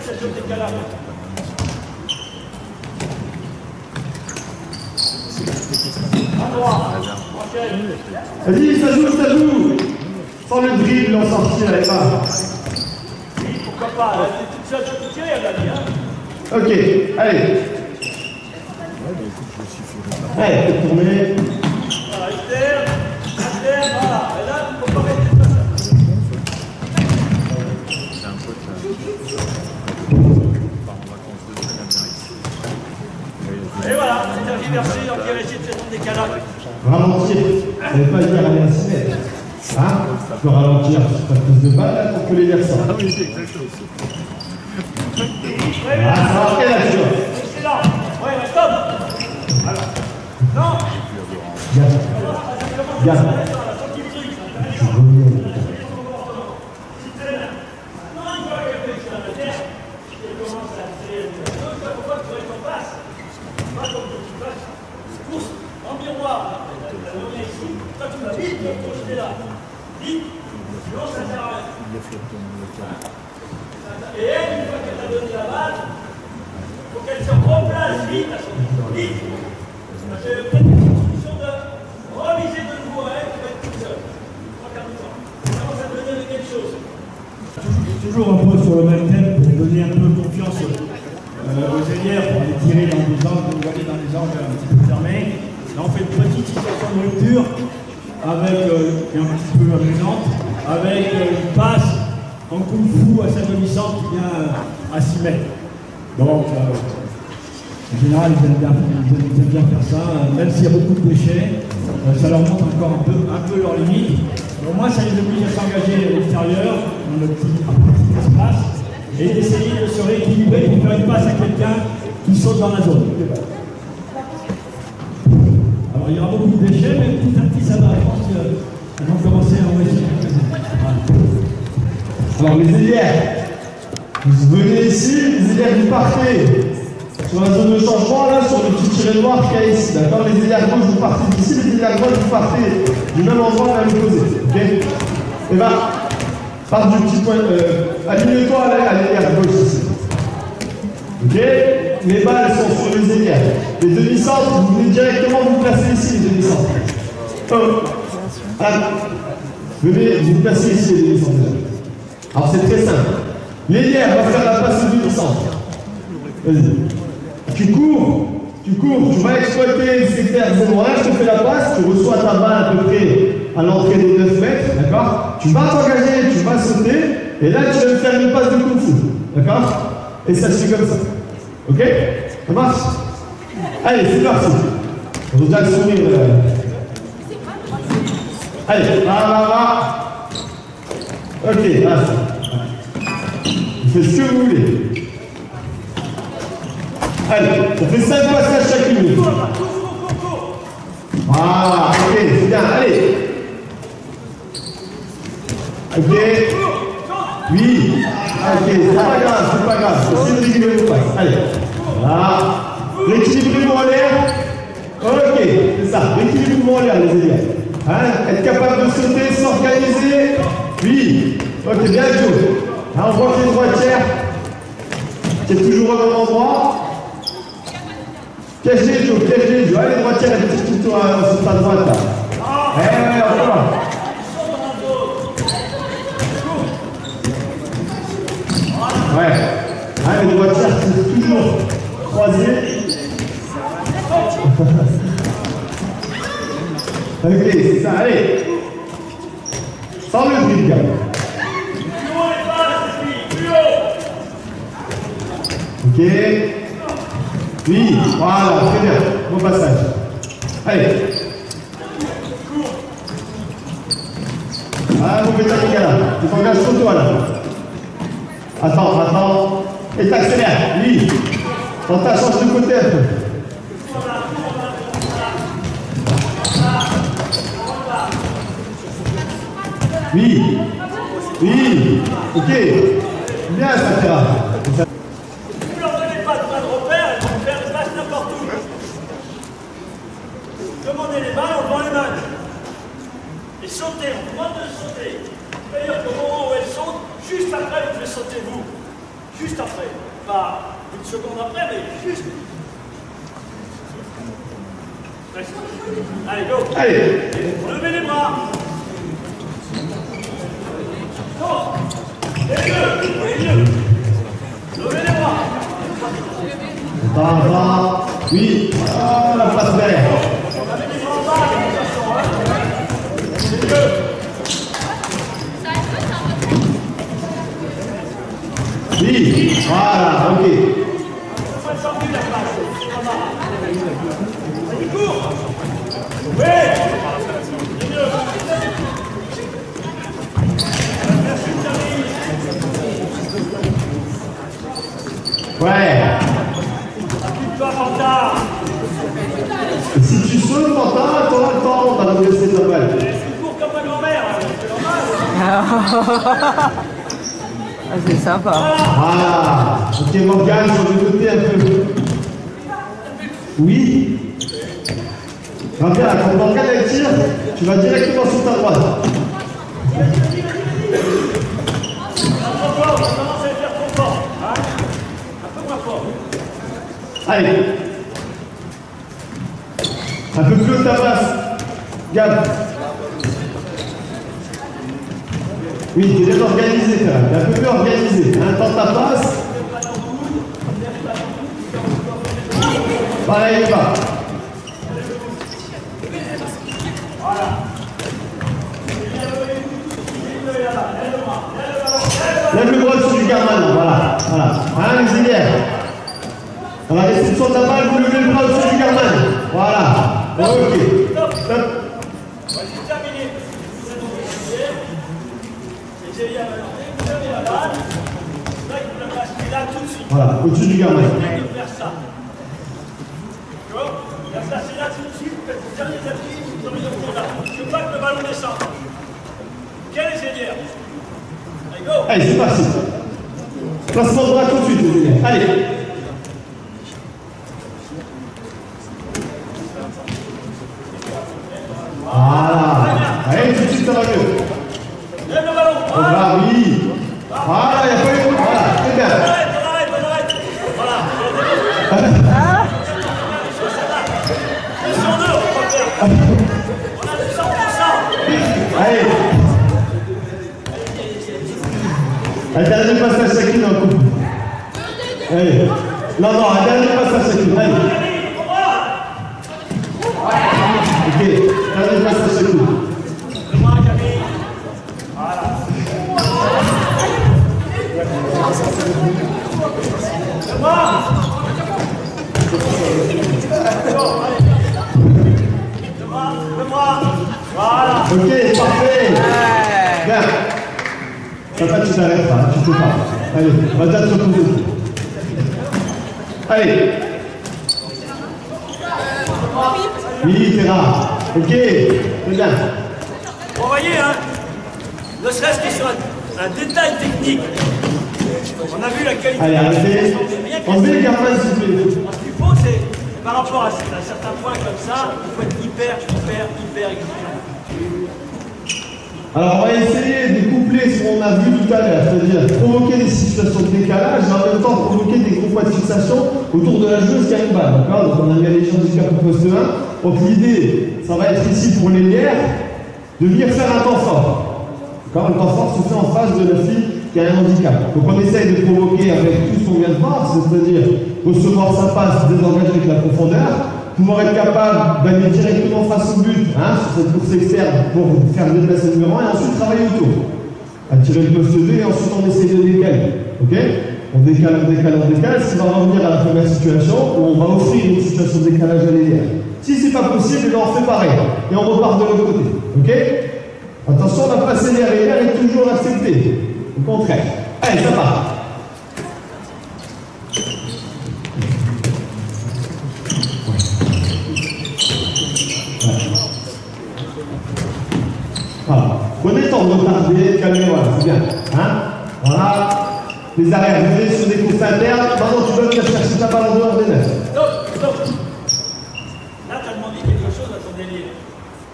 Speaker 1: Situation de décalage.
Speaker 2: Vas-y, ça joue. Sans le dribble, on sortit avec ça.
Speaker 1: Oui, pourquoi pas. Elle est toute seule sur le tirer, elle l'a dit. Hein.
Speaker 2: Ok, allez. Allez, faites tourner.
Speaker 1: Voilà, externe, voilà. Et là, il ne faut pas rester comme ça. Et voilà, c'est inversé, donc il y a réussi de cette décalage.
Speaker 2: Ralentir, ça ne veut pas dire aller à 6 mètres. Hein? Tu peux ralentir, tu as plus de balles, là, pour que les versants. Ah oui, c'est exactement ça. Ah, ça va faire là, tu vois.
Speaker 1: Excellent. Ouais, mais stop. Voilà. Non.
Speaker 2: Garde.
Speaker 1: Sinon, ça sert à rien. Et elle, une fois qu'elle a donné la balle, il faut qu'elle se replace vite à son niveau. Vite. J'ai peut-être une solution de reviser de nouveau à elle qui va être toute seule. 3 quarts de temps. Ça commence à devenir quelque chose. Toujours un peu sur le même thème pour donner un peu confiance aux ailières, pour les tirer dans des angles, vous voyez, dans des angles un petit peu fermés. Là, on fait une petite situation de rupture avec, qui est un petit peu amusante, avec une passe en kung fu à sa demi-centre qui vient à 6 mètres. Donc, en général, ils aiment bien faire ça, même s'il y a beaucoup de déchets, ça leur montre encore un peu leurs limites. Au moins, ça les oblige à s'engager à l'extérieur, dans le petit espace, et d'essayer de se rééquilibrer pour faire une passe à quelqu'un qui saute dans la zone. Alors, il y aura beaucoup de déchets, mais petit à petit, ça va. Je pense qu'ils vont commencer à envoyer.
Speaker 2: Alors, les ailières, vous venez ici, les ailières, vous partez sur la zone de changement, là, sur le petit tiret noir qu'il y a ici, d'accord? Les ailières gauche, vous partez d'ici, les ailières droite, vous partez du même endroit, à l'opposé, ok? Et bien, part du petit point, aligne-toi à l'ailière gauche ici. Ok? Les balles sont sur les ailières. Les demi-centres, vous venez directement vous placer ici, les demi-centres. Venez vous placer ici, les demi-centres. Alors c'est très simple. L'ailière va faire la passe au demi-centre. Vas-y. Tu cours, tu vas exploiter le secteur 0,1, je te fais la passe, tu reçois ta balle à peu près à l'entrée des 9 mètres, d'accord? Tu vas t'engager, tu vas sauter, et là tu vas me faire une passe de kung fu, d'accord? Et ça se fait comme ça. Ok? Ça marche? Allez, c'est parti. On va déjà le sourire. Allez, va. Ok, là. Vous faites ce que vous voulez. Allez, on fait 5 passages chaque minute. Voilà, ok, c'est bien, allez. Ok. Oui. Ok, c'est pas grave. Essayez de réguler vos passes. Allez. Voilà. Rééquilibrez-vous en l'air. Ok, c'est ça. Rééquilibrez-vous en l'air, les élèves. Hein? Être capable de sauter, s'organiser. Oui. Ok, bien joué. Là, on voit que les droitières, c'est toujours au même endroit. Piège les joues. Allez, les droitières, elles tirent tout sur ta droite, là. Ouais, encore. Ouais. Ah, les droitières, c'est toujours croisé. Ok, c'est ça, allez. Sans le dribble, gars. Ok. Oui, voilà, très bien. Bon passage. Allez. Ah, vous mettez les gars là. Tu t'engages sur toi là. Attends. Et t'accélères. Oui. Dans ta chance de côté un peu. Oui. Ok. Bien, ça tira.
Speaker 1: Si vous leur donnez pas de point de repère, elles vont faire des passes n'importe où. Demandez les balles, on prend les mains. Et sautez, on demande de sauter. C'est-à-dire qu'au moment où elles sautent, juste après, vous devez sauter vous. Juste après. Pas une seconde après, mais juste. Allez, go.
Speaker 2: Allez.
Speaker 1: Levez les bras. Non. Les deux. Levez les bras.
Speaker 2: Va. Oui. Ah, la passe derrière. Oui. Voilà, ok. Ouais. Si tu sautes, t'auras le temps, t'as de laisser ta balle.
Speaker 1: Tu cours comme ma grand-mère, c'est normal.
Speaker 3: Ah, c'est sympa.
Speaker 2: Voilà. Ok, Morgane, sur le côté un peu. Oui. Regarde, quand Morgane elle tire, tu vas directement sur ta droite.
Speaker 1: fort, on commence à le faire trop fort. Hein? Un peu moins fort.
Speaker 2: Allez. Un peu plus haut ta passe. Gab. Oui, tu es bien organisé, tu es un peu plus organisé. Hein, tente ta passe. Pareil, pas. Lève le bras dessus du garman, voilà. Voilà. Hein, les ilières. On va laisser sur ta balle, vous levez le bras au-dessus du garman. Voilà. Ok. Stop. Voilà, au-dessus du garman.
Speaker 1: Faire ça. D'accord? Faire ça, c'est là tout de suite, faites vos derniers appuis, vous en mettez au là. Je veux pas que le ballon descende. Ok, les ailières? Allez, go!
Speaker 2: Allez, c'est parti. Placement de bras tout de suite, les ilières. Allez. Voilà. Allez, tout de suite, ça va mieux.
Speaker 1: Lève le ballon.
Speaker 2: Voilà, oui. Voilà, il n'y a pas eu. Voilà, très bien.
Speaker 1: On arrête. Voilà. Ils sont deux, on va faire. On a du 100%.
Speaker 2: Allez. Un dernier passage chacune en couple. Allez. Non, un dernier passage chacune. Allez. Ok, dernier passage chacune.
Speaker 1: Voilà.
Speaker 2: Ok, parfait. Bien. Ça va, tu t'arrêtes pas, tu peux pas. Allez, va déjà te reposer. Allez. Oui, Terra. Ok, très bien.
Speaker 1: Vous voyez, hein, ne serait-ce que sur un détail technique, on a vu la qualité.
Speaker 2: Allez, arrêtez. Enlevez les garmins, s'il vous plaît.
Speaker 1: Ce qu'il faut, c'est, par rapport à certains points comme ça, il faut être hyper exigeant.
Speaker 2: Alors, on va essayer de coupler ce qu'on a vu tout à l'heure, c'est-à-dire provoquer des situations de décalage et en même temps provoquer des gros points de fixation autour de la joueuse qui a une balle. D'accord? Donc, on a mis les gens jusqu'à pour poste 1. Donc, l'idée, ça va être ici pour l'ailière de venir faire un temps fort. D'accord? Un temps fort se fait en face de la fille qui a un handicap. Donc, on essaye de provoquer avec tout ce qu'on vient de voir, c'est-à-dire recevoir sa passe, désengager avec la profondeur, pouvoir être capable d'aller directement face au but, hein, sur cette course externe pour faire déplacer le numéro 1 et ensuite travailler autour. Attirer le poste 2 et ensuite on essaie de décaler. Ok? On décale. Ce qui va revenir à la première situation où on va offrir une situation de décalage à l'ailière. Si c'est pas possible, on fait pareil. Et on repart de l'autre côté. Ok? Attention, la passe l'ailière est toujours acceptée. Au contraire. Allez, ça part. Voilà. Prenez le temps de retarder, calmez, voilà, c'est bien. Hein? Voilà. Les arrières, venez sur des courses internes. Maintenant, tu dois venir chercher ta balle en dehors des nets.
Speaker 1: Stop. Là, tu as demandé quelque chose à ton délire.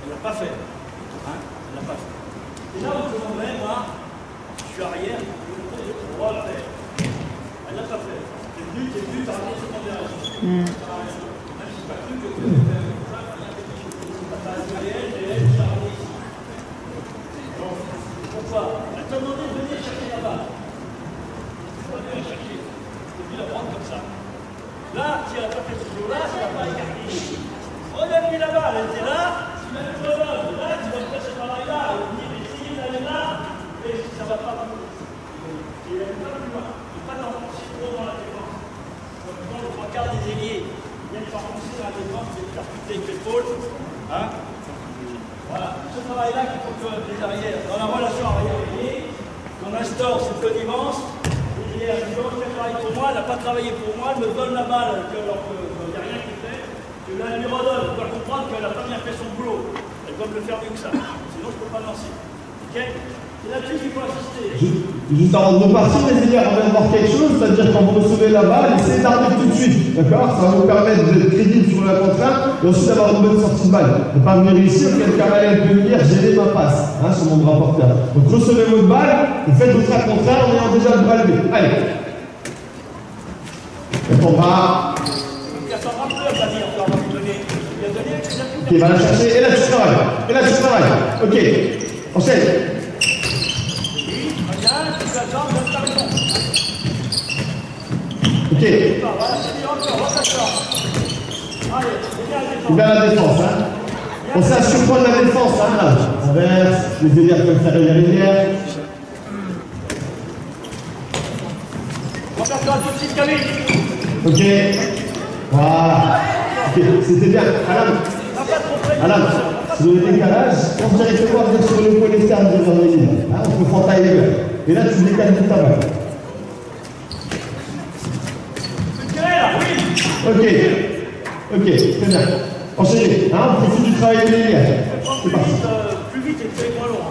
Speaker 1: Elle l'a pas fait. Hein? Elle l'a pas fait. Et là, on te demanderait, moi, je suis arrière, je dois le faire. Elle l'a pas fait. T'es venu, t'as ramené sur ton derrière. Même si c'est pas cru que tu veux faire comme ça, il y a quelque chose. T'as ramené elle, je t'ai ramené ici. Donc, pourquoi? Elle t'a demandé de venir chercher la balle. Tu vas venir la chercher. Tu veux la prendre comme ça. Là, si elle n'a pas fait ce jour-là, ça ne va pas écarter. Regarde-lui la balle, elle était là, tu vas être là, tu vas faire ce travail-là, et venir essayer d'aller là, et ça ne va pas plus. Et elle n'est pas plus loin. Il ne faut pas t'enfoncer trop dans la défense. Comme quand le trois quarts des ailiers viennent s'enfoncer dans la défense, et percuter avec l'épaule. Hein? Voilà, ce travail-là qu'il faut que les arrières, dans la relation arrière-ailier, qu'on instaure cette connivence. Elle travaille pour moi, elle n'a pas travaillé pour moi, elle me donne la balle alors qu'il n'y a rien qui fait. Je la lui redonne, elle doit comprendre qu'elle n'a pas bien fait son boulot. Elle doit me le faire mieux que ça. Sinon, je ne peux pas lancer. Ok? Et
Speaker 2: Juste avant de repartir, les élèves, on vient de voir quelque chose, c'est-à-dire quand vous recevez la balle, essayez d'arrêter tout de suite, d'accord? Ça va vous permettre d'être crédible sur la contrainte et ensuite d'avoir une bonne sortie de balle. Ne pas venir ici, quelqu'un peut venir gérer ma passe, hein, sur mon rapporteur. Donc recevez votre balle et faites votre contrainte en ayant déjà le bras levé. Allez. Et on va. Ok, va la chercher, et là tu travailles. Et là tu travailles. Ok, enchaîne. Ok. Bien la défense, hein. Pensez à surprendre la défense, hein, là. Inverse, les élèves comme ça, les rivières. Ok. Voilà. Ok, c'était bien. Alan, sur le décalage, on dirait que voir sur le point externe de l'organisme. Hein, on peut frontailler les gars. Et là, tu décales tout ta balle. Ok, ok, très bien. Enchaînez, hein, on profite du travail de l'élève. C'est parti.
Speaker 4: Plus vite et plus moins long.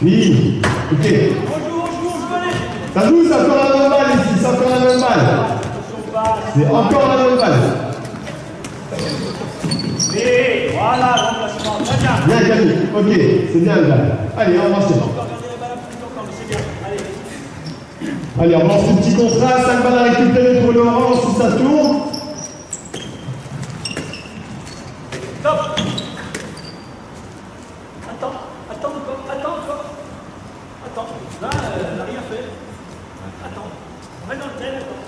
Speaker 2: Oui, ok. Ça joue, c'est encore la même balle ici, c'est encore la même balle. C'est encore la même balle.
Speaker 4: Et voilà, remplacement, très bien.
Speaker 2: Bien Camille, ok, c'est bien le gars. Allez, on lance. Allez, on lance le petit contrat, 5 balles à récupérer pour le orange si ça tourne.
Speaker 4: Stop. Attends. Là, elle n'a rien fait. Attends. On met dans le tel, attends.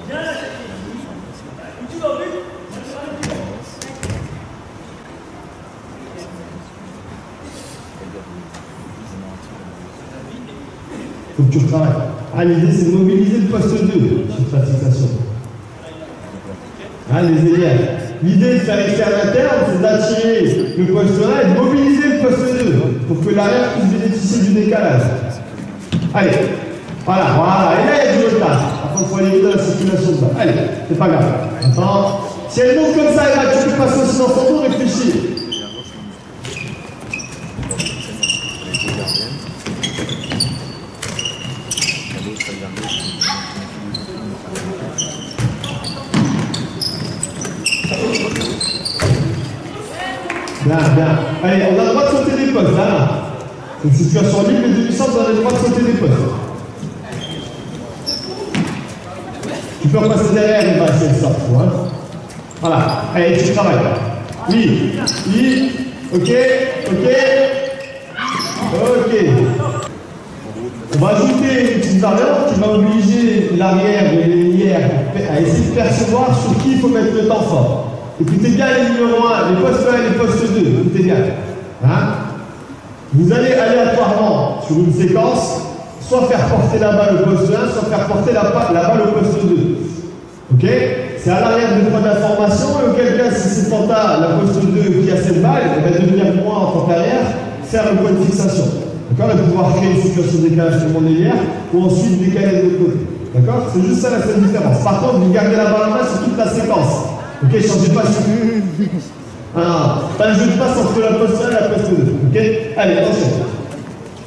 Speaker 4: Viens là, tu vas au but.
Speaker 2: Faut que tu retravailles. Ah, l'idée, c'est de mobiliser le poste 2 sur cette situation. Ah, les élèves. L'idée de faire externe-interne, c'est d'attirer le poste 1 et de mobiliser le poste 2 pour que l'arrière puisse bénéficier du décalage. Allez. Voilà. Et là, il y a du retard. Par contre, il faut aller vite dans la circulation de balle. Allez, c'est pas grave. Attends. Si elle monte comme ça, et là, tu peux passer aussi dans son tour, réfléchis. Bien. Allez, on a le droit de sauter des postes, là. C'est une situation libre, mais demi-centre, on a le droit de sauter des postes. Tu peux repasser derrière, il va essayer de sortir, hein. Voilà. Allez, tu travailles. Oui. Ok. On va ajouter une petite variante qui va obliger l'arrière et les lières à essayer de percevoir sur qui il faut mettre le temps fort. Écoutez bien les numéros 1, les postes 1 et les postes 2, écoutez bien. Hein? Vous allez aléatoirement sur une séquence, soit faire porter la balle au poste 1, soit faire porter la balle au poste 2. Ok? C'est à l'arrière du point d'information, et auquel cas, si c'est Fanta, la poste 2 qui a cette balle, elle va devenir moi en tant qu'arrière, faire le point de fixation. D'accord? Et pouvoir créer une situation de décalage sur mon derrière, ou ensuite décaler de l'autre côté. D'accord? C'est juste ça la seule différence. Par contre, vous gardez la balle en main sur toute la séquence. Ok, changez pas sur. Pas un jeu de passe entre la poste 1 et la poste 2. Ok? Allez,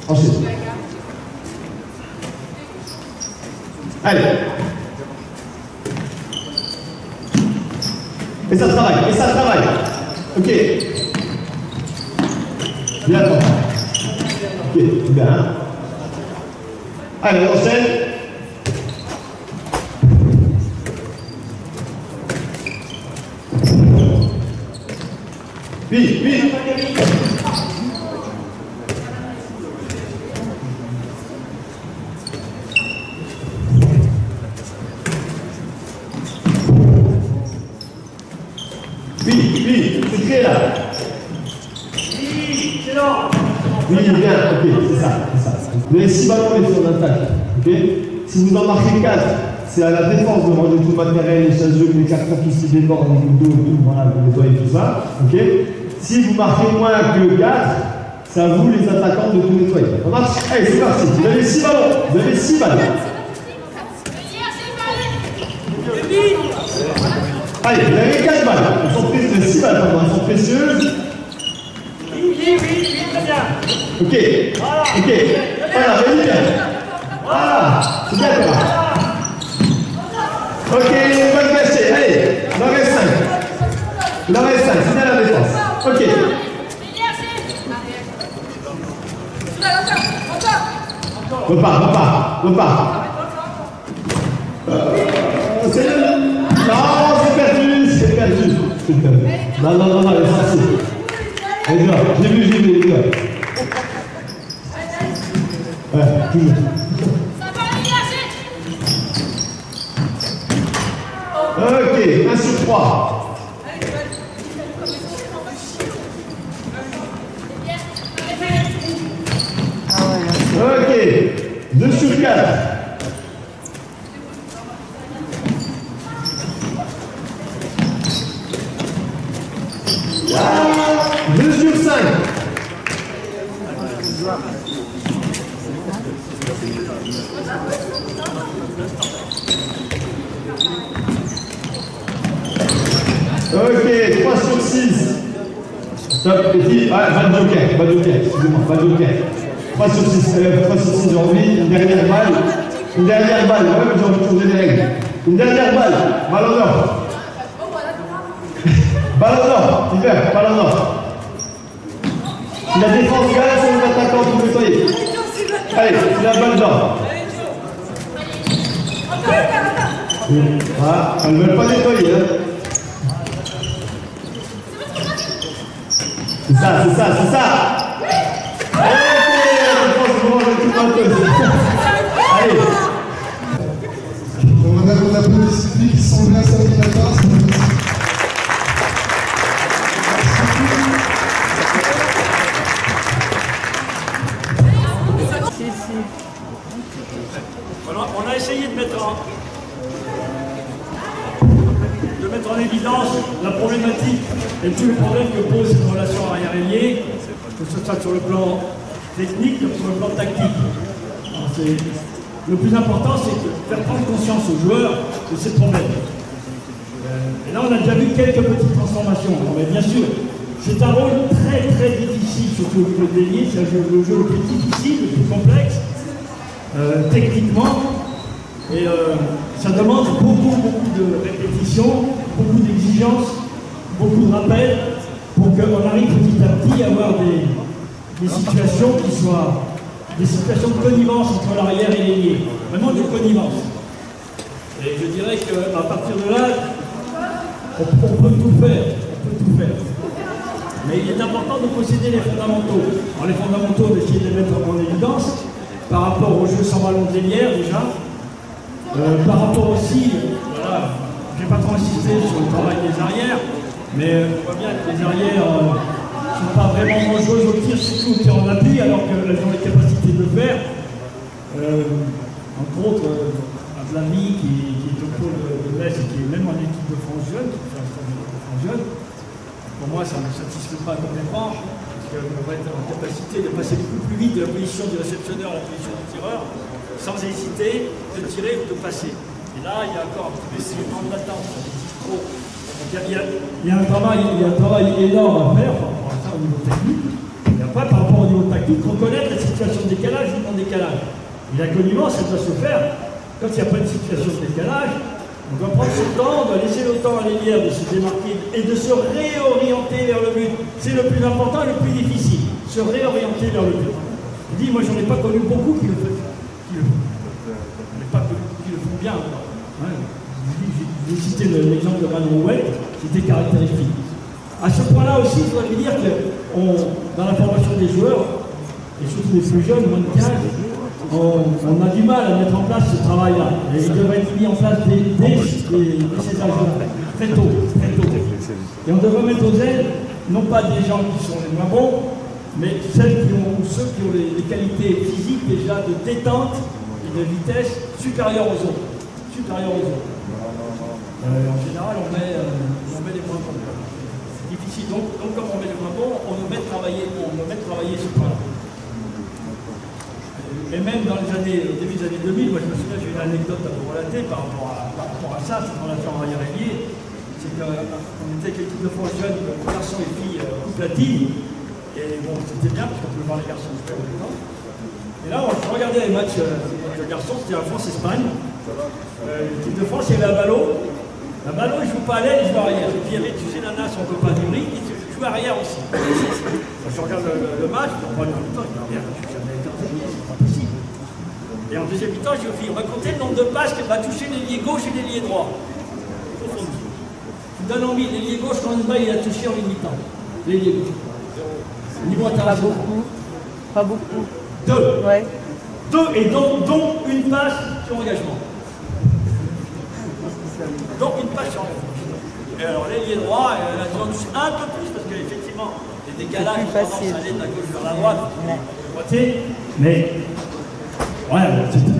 Speaker 2: enchaîne. Allez. Et ça travaille. Ok. Bien, attends. Ok, bien. Allez, on enchaîne. Vite. C'est créé là. Oui, bien, ok, c'est ça. Vous avez 6 ballons sur l'attaque, ok? Si vous en marquez 4, c'est à la défense de ranger tout le matériel, les chasubles, les cartons, tout ce qui déborde, les couteaux, tout, voilà, vous nettoyez tout ça, ok? Si vous marquez moins que 4, c'est à vous les attaquants de tout nettoyer. Ça marche? Allez, c'est parti. Vous avez 6 ballons, vous avez 6 balles. Allez, vous avez 4 balles, elles sont prises il reste 6 balles, pardon, elles sont précieuses.
Speaker 4: Oui, très bien.
Speaker 2: Ok,
Speaker 4: Voilà.
Speaker 2: ok. Voilà, vas-y bien. Voilà, c'est bien toi. Ok, une bonne gâchée. Allez, il en reste 5. Il en reste 5, c'est bien la défense. Ok. Repars. C'est le... Non, c'est perdu. Non, elle est sortie. Les gars, j'ai vu, les gars. Ouais, toujours. Ok, 1 sur 3. Ok, 2 sur 4. Deux sur 5. Ok, 3 sur 6. Stop, les filles. Ah, pas de joker, excusez-moi, pas de joker. 3 sur 6, 3 sur 6, j'ai envie, une dernière balle, ouais, mais j'ai envie de changer les règles. Une dernière balle, ballon d'or. Ballon d'or, Hiver, ballon d'or. Si la défense gagne, c'est les attaquants qui vous nettoyer. Allez, c'est la balle d'or. Voilà, elles ne veulent pas nettoyer. Hein. C'est ça. Allez.
Speaker 5: On applaudit celui qui semble à Sabinata.
Speaker 4: Voilà, on a essayé de mettre en évidence la problématique et tous les problèmes que pose cette relation arrière-ailier, que ce soit sur le plan technique comme sur le plan tactique. Alors, le plus important, c'est de faire prendre conscience aux joueurs de ces problèmes. Et là, on a déjà vu quelques petites transformations. Alors, mais bien sûr, c'est un rôle très difficile, surtout au niveau de l'ailier. C'est le jeu le plus difficile, le plus complexe, techniquement. Et ça demande beaucoup de répétitions, beaucoup d'exigences, beaucoup de rappels pour qu'on arrive petit à petit à avoir des situations qui soient des situations de connivence entre l'arrière et l'ailier. Vraiment de connivence. Et je dirais qu'à partir de là, on peut tout faire. Mais il est important de posséder les fondamentaux. Alors les fondamentaux, d'essayer de les mettre en évidence par rapport au jeu sans ballon de Délière déjà. Par rapport aussi, voilà, je n'ai pas trop insisté sur le travail des arrières, mais on voit bien que les arrières ne sont pas vraiment dangereuses au tir, surtout au tir en appui, alors qu'elles ont les capacités de le faire. Entre autres, Ablavi, qui est au pôle de l'Est et qui est même en équipe de France jeune, pour moi ça ne me satisfait pas complètement, parce qu'elle va être en capacité de passer beaucoup plus vite de la position du réceptionneur à la position du tireur, sans hésiter de tirer ou de passer. Et là, il y a encore un petit peu de temps d'attente. Il y a un travail énorme à faire par rapport à ça au niveau technique. Et après, par rapport au niveau tactique, reconnaître la situation de décalage ou non décalage. Et la connivence, elle doit se faire quand il n'y a pas de situation de décalage. On doit prendre ce temps, on doit laisser le temps à l'ailière de se démarquer et de se réorienter vers le but. C'est le plus important et le plus difficile. Se réorienter vers le but. Je dis, moi, j'en ai pas connu beaucoup qui le font. Qui le font bien. Ouais. J'ai cité l'exemple de Manon Ouet, c'était caractéristique. À ce point-là aussi, il faudrait dire que dans la formation des joueurs, et surtout des plus jeunes, moins de 15, on a du mal à mettre en place ce travail-là. Et il devrait être mis en place dès ces âges-là, très tôt. Et on devrait mettre aux ailes, non pas des gens qui sont les moins bons, mais ceux qui ont les qualités physiques déjà de détente et de vitesse supérieures aux autres. En général, on met les moins bons. C'est difficile. Donc, comme on met les moins bons, on nous met travailler ce point-là. Et même dans les début des années 2000, moi je me souviens, j'ai une anecdote à vous relater par rapport à ça, cette relation arrière-ailier. C'est qu'on était avec l'équipe de France jeune, garçons et filles platine. Et bon, c'était bien parce qu'on pouvait voir les garçons jouer en même temps. Et là, je regardais les matchs de garçons, c'était la France-Espagne. L'équipe de France, il y avait un ballon. Un ballon, il ne joue pas à l'aile, il joue arrière. Et puis il y avait, tu sais, Nana, son copain du riz, il joue arrière aussi. Quand je regarde le match, je prends le mi-temps, je dis merde, je suis jamais écarté, c'est pas possible. Et en deuxième mi-temps, j'ai dit, on va compter le nombre de passes qu'elle va toucher l'ailier gauche et l'ailier droit. Je vous donne envie, l'ailier gauche, quand il a touché en une mi-temps. L'ailier gauche. Niveau international.
Speaker 3: Pas beaucoup.
Speaker 4: 2.
Speaker 3: Ouais.
Speaker 4: 2 et dont une passe sur engagement. Donc une passe sur engagement. Et alors l'ailier droit, elle a dû en toucher un peu plus parce qu'effectivement, les décalages ont tendance à aller de la gauche vers la droite. Mais ouais,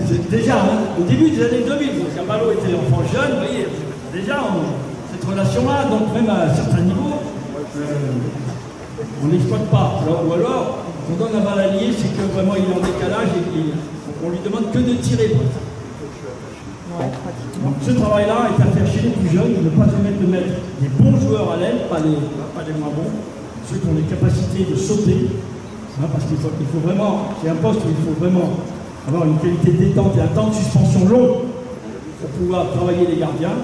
Speaker 4: c'est déjà au début des années 2000, quand Malo était enfant jeune, vous voyez, déjà cette relation-là, donc même à un certain niveau, on n'exploite pas. Ou alors, on donne la balle à lier, c'est que vraiment il est en décalage et on lui demande que de tirer. Donc ce travail-là est à faire chez les plus jeunes, ne pas se mettre des bons joueurs à l'aile, pas les moins bons, ceux qui ont les capacités de sauter, hein, parce qu'il faut vraiment, c'est un poste où il faut vraiment avoir une qualité de détente et un temps de suspension long pour pouvoir travailler les gardiens.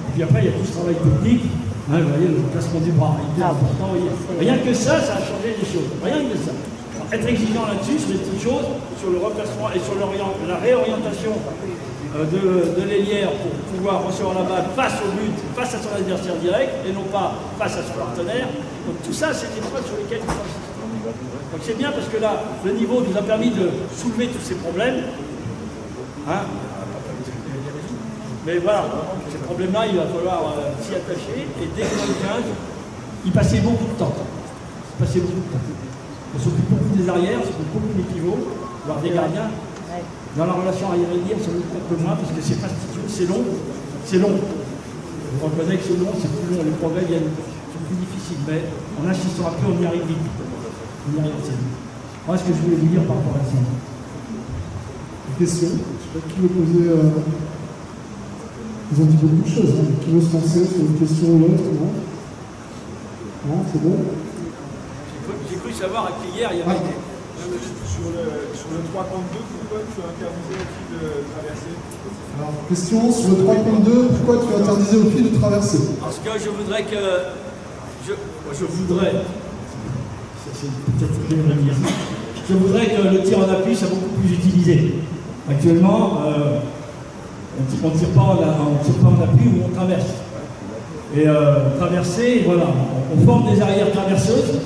Speaker 4: Et puis après, il y a tout ce travail technique. Hein, vous voyez, le placement du bras, il est important. Rien que ça a changé les choses. Rien que ça. Alors, être exigeant là-dessus, sur des petites choses, sur le replacement et sur la réorientation de l'ailière pour pouvoir recevoir la balle face au but, face à son adversaire direct, et non pas face à son partenaire. Donc tout ça, c'est des points sur lesquels il faut insister. Donc c'est bien parce que là, le niveau nous a permis de soulever tous ces problèmes. Hein, mais voilà, ces problèmes-là, il va falloir s'y attacher. Et dès 2015, il passait beaucoup de temps. On s'occupe beaucoup des arrières, on s'occupe beaucoup des pivots, voire des gardiens. Dans la relation arrière-arrière, ça nous un peu moins parce que c'est fastidieux, c'est long. On reconnaît que c'est long, c'est plus long, les progrès sont plus difficiles. Mais en insistant un peu, on y arrive vite. Voilà ce que je voulais vous dire par rapport à ça.
Speaker 5: Une question, je ne sais pas qui veut poser. Ils ont dit beaucoup de choses. Hein. Qui veut se lancer sur une question ou l'autre? Non, c'est bon.
Speaker 4: J'ai cru savoir qu'hier, il y avait
Speaker 6: sur le 3 contre 2, pourquoi tu as interdisé aux filles de traverser?
Speaker 5: Alors, question sur le 3 contre 2, pourquoi tu as interdisé aux filles de traverser?
Speaker 4: Parce que je voudrais que. Je voudrais que le tir en appui soit beaucoup plus utilisé. Actuellement, on ne tire pas en appui ou on traverse. Et traverser, voilà, on forme des arrières traverseuses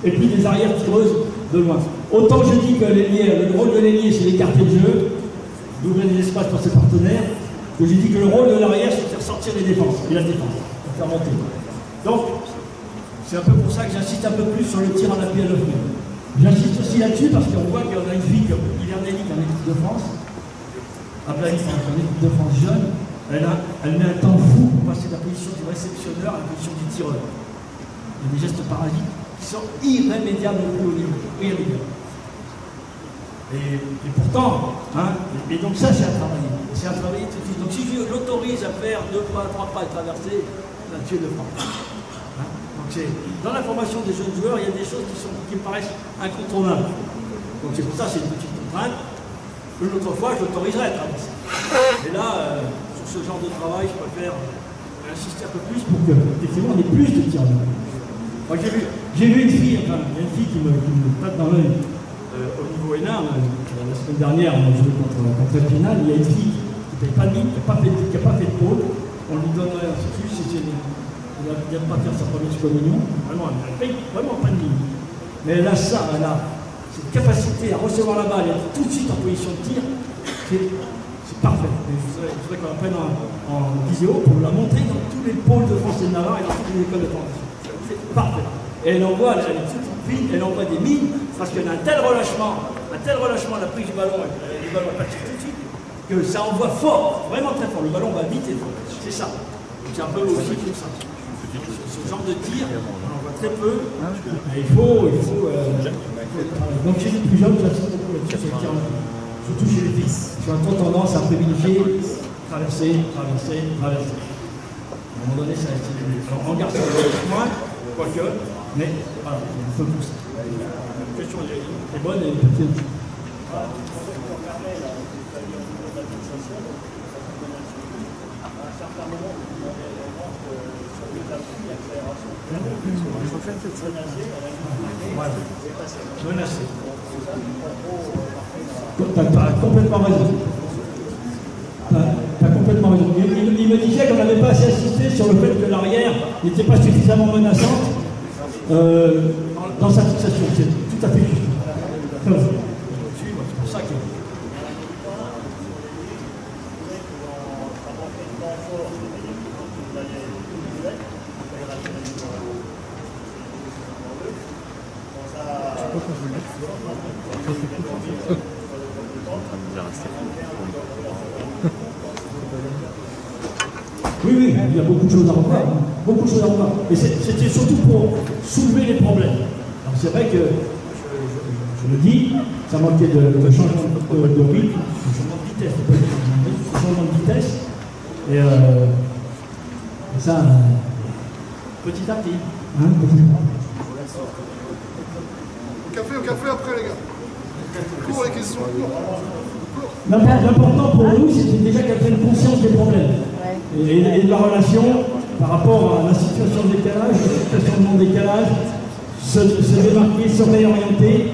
Speaker 4: et puis des arrières tireuses de loin. Autant je dis que le rôle de l'ailier, c'est d'écarter le jeu, d'ouvrir des espaces pour ses partenaires, que j'ai dit que le rôle de l'arrière, c'est de faire sortir les défenses et la défense, de faire monter. Donc, c'est un peu pour ça que j'insiste un peu plus sur le tir en appui à l'offensive. J'insiste aussi là-dessus parce qu'on voit qu'on a une fille comme Hivernelli en équipe de France, Ablaïs en équipe de France jeune, elle met un temps fou pour passer de la position du réceptionneur à la position du tireur. Il y a des gestes parasites qui sont irrémédiables au plus haut niveau. Irrémédiables. Et pourtant, hein, et donc ça c'est à travailler. C'est à travailler tout de suite. Donc si je l'autorise à faire 2 pas, 3 pas et traverser, là-dessus le prend. Hein, donc dans la formation des jeunes joueurs, il y a des choses qui me paraissent incontournables. Donc c'est pour ça c'est une petite contrainte. Une autre fois, je l'autoriserai à traverser. Et là, sur ce genre de travail, je préfère insister un peu plus pour que, effectivement, on ait plus de tirs. Moi, j'ai vu une fille, enfin, il y a une fille qui me tape dans l'œil au niveau énorme. La semaine dernière, on a joué contre Épinal. Il y a une fille qui n'avait pas de ligne, qui n'a pas fait de pôle. On lui donnerait un suffus, elle n'aime pas faire sa première communion. Vraiment, elle ne paye vraiment pas de ligne. Mais elle a ça, elle a cette capacité à recevoir la balle et être tout de suite en position de tir, c'est parfait. Et je voudrais qu'on apprenne en vidéo pour la montrer dans tous les pôles de France et de Navarre et dans toutes les écoles de formation. C'est parfait. Et elle envoie, elle est toute fine, elle envoie des mines parce qu'elle a un tel relâchement à la prise du ballon, et le ballon est parti tout de suite, que ça envoie fort, vraiment très fort. Le ballon va vite et fort. C'est ça. C'est un peu aussi comme ça. Ce genre de tir, on en voit très peu. Et il faut donc chez les plus jeunes, j'insiste beaucoup là-dessus sur le tir en appui. Surtout chez les filles, qui ont trop tendance à privilégier traverser. un moment donné, ça a été alors, en garçon, moins, quoique, mais voilà, il faut tout ça. La question est bonne et petite. Voilà. Menacé. T'as complètement raison. T'as complètement raison. Il me disait qu'on n'avait pas assez insisté sur le fait que l'arrière n'était pas suffisamment menaçante dans sa fixation. C'est tout à fait juste. C'est pour ça que... Oui, il y a beaucoup de choses à revoir. Beaucoup de choses à revoir. Et c'était surtout pour soulever les problèmes. Alors c'est vrai que, je le dis, ça manquait de changement de rythme, de changement de vitesse, de changement de vitesse. Et ça, petit à petit. Hein, petit à petit.
Speaker 6: Au café après, les gars. Cours les questions.
Speaker 4: L'important pour nous, c'était déjà qu'elle prenne conscience des problèmes et de la relation par rapport à la situation de décalage, la situation de non-décalage, se démarquer, se réorienter.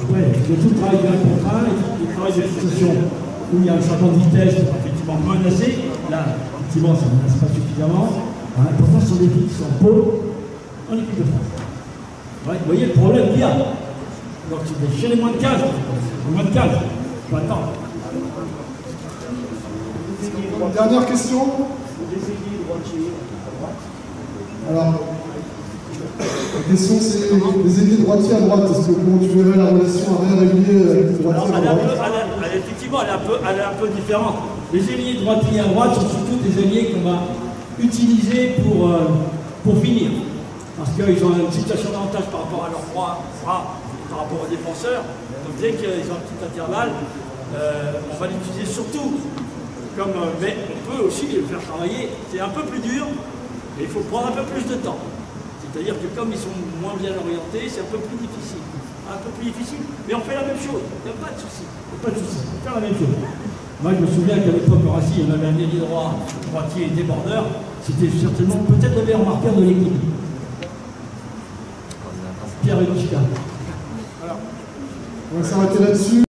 Speaker 4: Ouais, il y a tout le travail de la contrainte, le travail de fixation où il y a un changement de vitesse effectivement menacé. Là, effectivement, ça ne menace pas suffisamment. Pourtant, ce sont des filles qui sont en pôle en équipe de France. Ouais, vous voyez le problème qu'il y a. Donc, c'est chez les moins de 15. Les moins de 15. Faut attendre.
Speaker 5: Dernière question. Alors, la question c'est les ailiers droitiers à droite. Est-ce que comment tu verrais la relation arrière-ailier avec les droitiers à droite?
Speaker 4: Effectivement, elle est un peu différente. Les ailiers droitiers à droite sont surtout des ailiers qu'on va utiliser pour finir. Parce qu'ils ont une situation d'avantage par rapport à leurs bras, par rapport aux défenseurs. Donc dès qu'ils ont un petit intervalle, on va l'utiliser surtout. Mais on peut aussi les faire travailler. C'est un peu plus dur, mais il faut prendre un peu plus de temps. C'est-à-dire que comme ils sont moins bien orientés, c'est un peu plus difficile. Un peu plus difficile, mais on fait la même chose. Il n'y a pas de souci. Il n'y a pas de souci. On fait la même chose. Moi, je me souviens qu'à l'époque, au Racing, on avait un ailier droitier et débordeur. C'était certainement peut-être le meilleur marqueur de l'équipe. Pierre Eluchka.
Speaker 5: On va s'arrêter là-dessus.